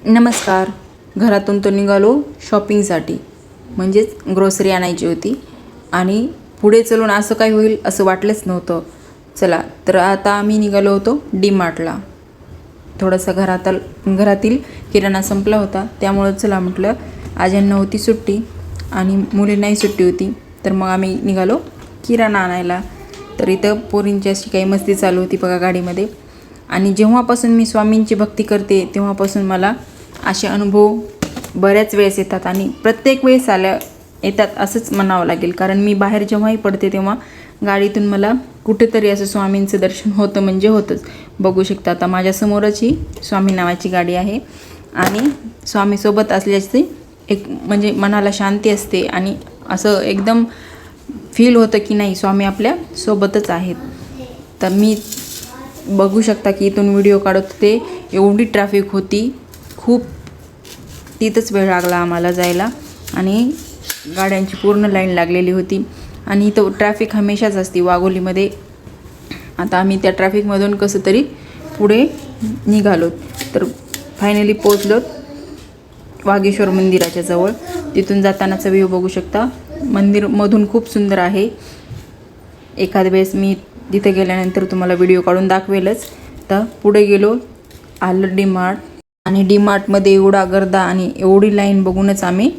नमस्कार. घरातून तो निघालो शॉपिंगसाठी, म्हणजेच ग्रोसरी आणायची होती आणि पुढे चलून असं काय होईल असं वाटलंच नव्हतं. चला तर आता आम्ही निघालो होतो डी मार्टला. थोडासा घरातील किराणा संपला होता, त्यामुळं चला म्हटलं आज यांना होती सुट्टी आणि मुलींनाही सुट्टी होती, तर मग आम्ही निघालो किराणा आणायला. तर इथं पोरींची अशी काही मस्ती चालू होती बघा गाडीमध्ये. आणि जेव्हापासून मी स्वामींची भक्ती करते तेव्हापासून मला असे अनुभव बऱ्याच वेळेस येतात आणि प्रत्येक वेळेस येतात असंच म्हणावं लागेल. कारण मी बाहेर जेव्हाही पडते तेव्हा गाडीतून मला कुठेतरी असं स्वामींचं दर्शन होतं म्हणजे होतंच. बघू शकता आता माझ्यासमोरच ही स्वामी नावाची गाडी आहे आणि स्वामीसोबत असल्याची एक म्हणजे मनाला शांती असते आणि असं एकदम फील होतं की नाही स्वामी आपल्या सोबतच आहेत. तर मी बघू शकता की इथून व्हिडिओ काढत होते, एवढी ट्रॅफिक होती, खूप तिथंच वेळ लागला आम्हाला जायला आणि गाड्यांची पूर्ण लाईन लागलेली होती. आणि इथं ट्रॅफिक हमेशाच असते वाघोलीमध्ये. आता आम्ही त्या ट्रॅफिकमधून कसं तरी पुढे निघालो, तर फायनली पोचलो वागेश्वर मंदिराच्या जवळ. तिथून जातानाचा व्ह्यू बघू शकता, मंदिर मधून खूप सुंदर आहे. एखाद्या वेळेस मी तिथे गेल्यानंतर तुम्हाला व्हिडिओ काढून दाखवेलच. तर पुढे गेलो, आलं डी मार्ट आणि डी मार्टमध्ये एवढा गर्दा आणि एवढी लाईन बघूनच आम्ही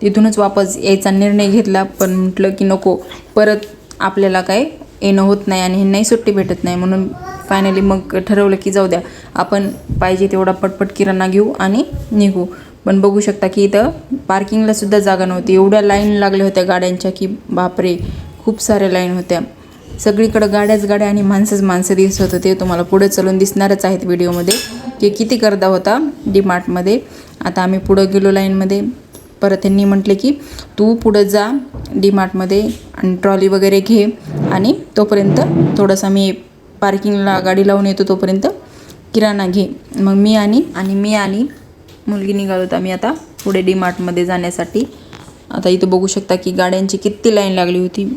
तिथूनच वापस यायचा निर्णय घेतला. पण म्हटलं की नको, परत आपल्याला काय येणं होत नाही आणि ह्यांनाही सुट्टी भेटत नाही, म्हणून फायनली मग ठरवलं की जाऊ द्या, आपण पाहिजे तेवढा पटपट किराणा घेऊ आणि निघू. पण बघू शकता की इथं पार्किंगलासुद्धा जागा नव्हती, एवढ्या लाईन लागल्या होत्या गाड्यांच्या की बापरे, खूप साऱ्या लाईन होत्या. सगळीकडं गाड्याच गाड्या आणि माणसंच दिसत होते. तुम्हाला पुढे चलून दिसणारच आहेत व्हिडिओमध्ये की किती गर्दा होता डी मार्टमध्ये. आता आम्ही पुढं गेलो लाईनमध्ये. परत त्यांनी म्हटले की तू पुढं जा डी मार्टमध्ये आणि ट्रॉली वगैरे घे आणि तोपर्यंत थोडंसं मी पार्किंगला गाडी लावून येतो, तोपर्यंत किराणा घे. मग मी आणि मुलगी निघालो होतो आम्ही आता पुढे डी मार्टमध्ये जाण्यासाठी. आता इथं बघू शकता की गाड्यांची किती लाईन लागली होती.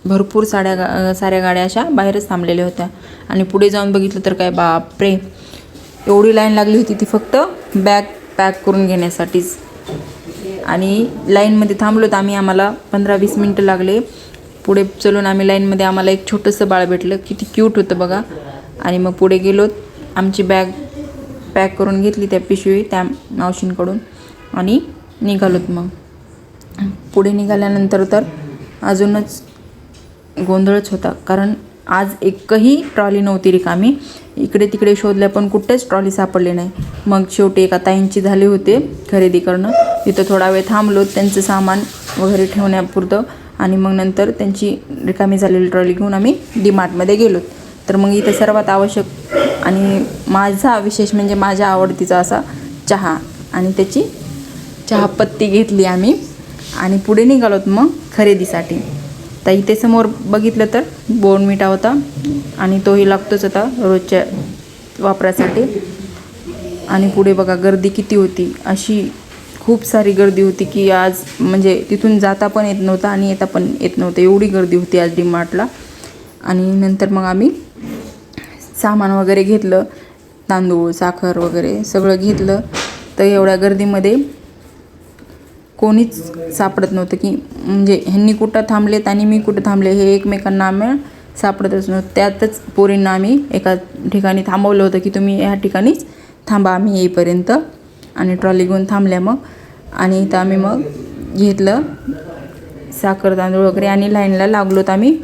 भरपूर साऱ्या गाड्या अशा बाहेरच थांबलेल्या होत्या आणि पुढे जाऊन बघितलं तर काय बापरे, एवढी लाईन लागली होती ती फक्त बॅग पॅक करून घेण्यासाठीच. आणि लाईनमध्ये थांबलो तर आम्हाला 15-20 मिनटं लागले. पुढे चलून आम्ही लाईनमध्ये आम्हाला एक छोटंसं बाळ भेटलं, किती क्यूट होतं बघा. आणि मग पुढे गेलो, आमची बॅग पॅक करून घेतली त्या पिशवी त्या मावशींकडून आणि निघालोत. मग पुढे निघाल्यानंतर तर अजूनच गोंधळच होता, कारण आज एकही ट्रॉली नव्हती रिकामी. इकडे तिकडे शोधल्या पण कुठेच ट्रॉली सापडली नाही. मग शेवटी एका ताईंची झाले होते खरेदी करणं, तिथं थोडा वेळ थांबलो त्यांचं सामान वगैरे ठेवण्यापुरतं आणि मग नंतर त्यांची रिकामी झालेली ट्रॉली घेऊन आम्ही डी मार्टमध्ये गेलो. तर मग इथं सर्वात आवश्यक आणि माझा विशेष म्हणजे माझ्या आवडतीचा असा चहा आणि त्याची चहापत्ती घेतली आम्ही आणि पुढे निघालोत मग खरेदीसाठी. तर इथे समोर बघितलं तर बोर्नविटा होता आणि तोही लागतोच आता रोजच्या वापरासाठी. आणि पुढे बघा गर्दी किती होती, अशी खूप सारी गर्दी होती की आज म्हणजे तिथून जाता पण येत नव्हतं आणि येता पण येत नव्हतं, एवढी गर्दी होती आज डी मार्टला. आणि नंतर मग आम्ही सामान वगैरे घेतलं, तांदूळ साखर वगैरे सगळं घेतलं. तर एवढ्या गर्दीमध्ये कोणीच सापडत नव्हतं की म्हणजे ह्यांनी कुठं थांबलेत आणि मी कुठं थांबले हे एकमेकांना आम्ही सापडतच नव्हतं. त्यातच पोरींना आम्ही एका ठिकाणी थांबवलं होतं की तुम्ही ह्या ठिकाणीच थांबा आम्ही येईपर्यंत, आणि ट्रॉली घेऊन थांबल्या मग. आणि इथं आम्ही मग घेतलं साखर तांदूळ वगैरे आणि लाईनला लागलोत आम्ही.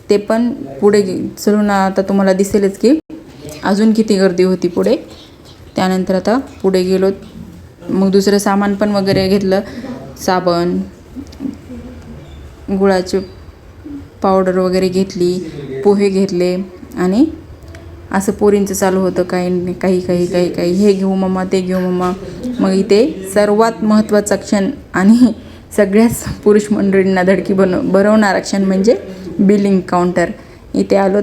ते पण पुढे चलून आता तुम्हाला दिसेलच की अजून किती गर्दी होती पुढे. त्यानंतर आता पुढे गेलोत, मग दुसरं सामान पण वगैरे घेतलं, साबण, गुळाचे पावडर वगैरे घेतली, पोहे घेतले आणि असं पोरींचं चालू होतं काही हे घेऊ मम्मा ते घेऊ मम्मा. मग इथे सर्वात महत्त्वाचा क्षण आणि सगळ्याच पुरुष मंडळींना धडकी भरवणारा क्षण म्हणजे बिलिंग काउंटर. इथे आलो,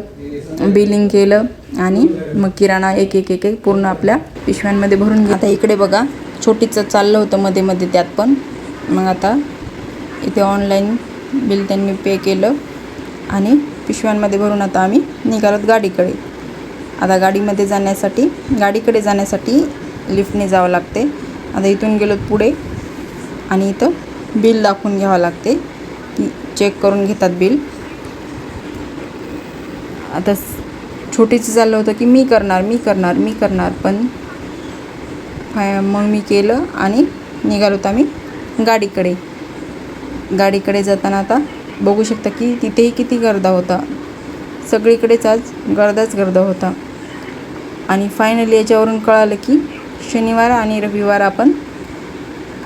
बिलिंग केलं आणि मग किराणा एक पूर्ण आपल्या पिशव्यांमध्ये भरून घ्या. आता इकडे बघा छोटीचं चाललं होतं मध्ये त्यात पण. मग आता इथे ऑनलाईन बिल त्यांनी पे केलं आणि पिशव्यांमध्ये भरून आता आम्ही निघालोत गाडीकडे. आता गाडीकडे जाण्यासाठी लिफ्टने जावं लागते. आता इथून गेलो पुढे आणि इथं बिल दाखवून घ्यावं लागते. चेक करून घेतात बिल. आता छोटीचं चाललं होतं की मी करणार पण मग मी केलं आणि निघालो होतो आम्ही गाडीकडे जाताना आता बघू शकता की तिथेही किती गर्दा होता. सगळीकडेच आज गर्दा होता. आणि फायनली याच्यावरून कळालं की शनिवार आणि रविवार आपण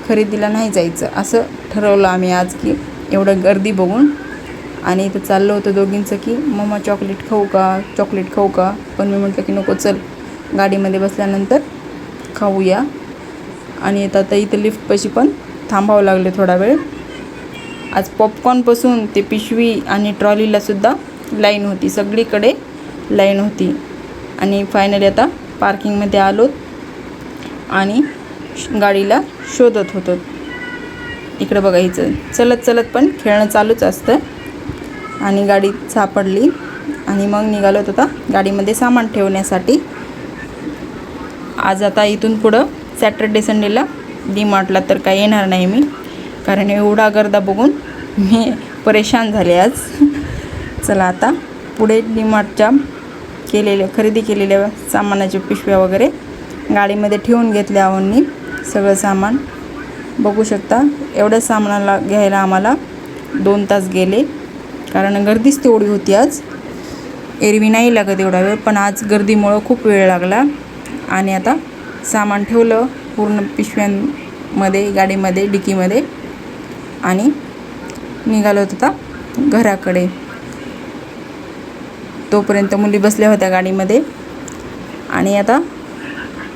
खरेदीला नाही जायचं असं ठरवलं आम्ही आज की एवढं गर्दी बघून. आणि इथं चाललं होतं दोघींचं की मम्मा चॉकलेट खाऊ का. पण मी म्हटलं की नको, चल गाडीमध्ये बसल्यानंतर खाऊया. आणि आता इथं लिफ्टपाशी पण थांबावं लागलं थोडा वेळ. आज पॉपकॉर्नपासून ते पिशवी आणि ट्रॉलीलासुद्धा लाईन होती, सगळीकडे लाईन होती. आणि फायनली आता पार्किंगमध्ये आलो आणि गाडीला शोधत होतो. इकडं बघायचं, चलत पण खेळणं चालूच असतं. आणि गाडी सापडली आणि मग निघालो आता गाडीमध्ये सामान ठेवण्यासाठी. आज आता इथून पुढं सॅटर्डे संडेला डीमार्टला तर काही येणार नाही मी, कारण एवढा गर्दा बघून मी परेशान झाले आज. चला आता पुढे डीमार्टच्या खरेदी केलेल्या सामानाच्या पिशव्या वगैरे गाडीमध्ये ठेवून घेतल्या आहोंनी. सगळं सामान बघू शकता. एवढ्या सामानाला घ्यायला आम्हाला 2 तास गेले, कारण गर्दीच तेवढी होती आज. एरवी नाही लागत एवढा वेळ, पण आज गर्दीमुळं खूप वेळ लागला. आणि आता सामान ठेवलं पूर्ण पिशव्यांमध्ये, गाडीमध्ये, डिकीमध्ये आणि निघालो होता घराकडे. तोपर्यंत मुली बसल्या होत्या गाडीमध्ये. आणि आता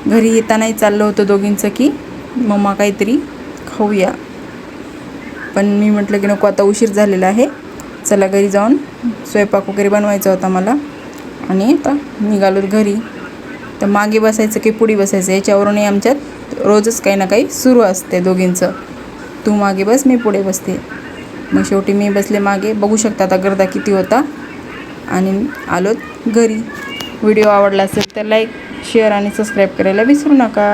घरी येतानाही चाललं होतं दोघींचं की मम्मा काहीतरी खाऊया. पण मी म्हटलं की नको, आता उशीर झालेला आहे, चला घरी जाऊन स्वयंपाक वगैरे बनवायचा होता मला. आणि आता निघालो घरी. तर मागे बसायचं की पुढे बसायचं याच्यावरूनही आमच्यात रोजच काही ना काही सुरू असते दोघींचं. तू मागे बस, मी पुढे बसते. मग शेवटी मी बसले मागे. बघू शकता आता गर्दा किती होता. आणि आलोत घरी. व्हिडिओ आवडला असेल तर लाईक, शेअर आणि सबस्क्राईब करायला विसरू नका.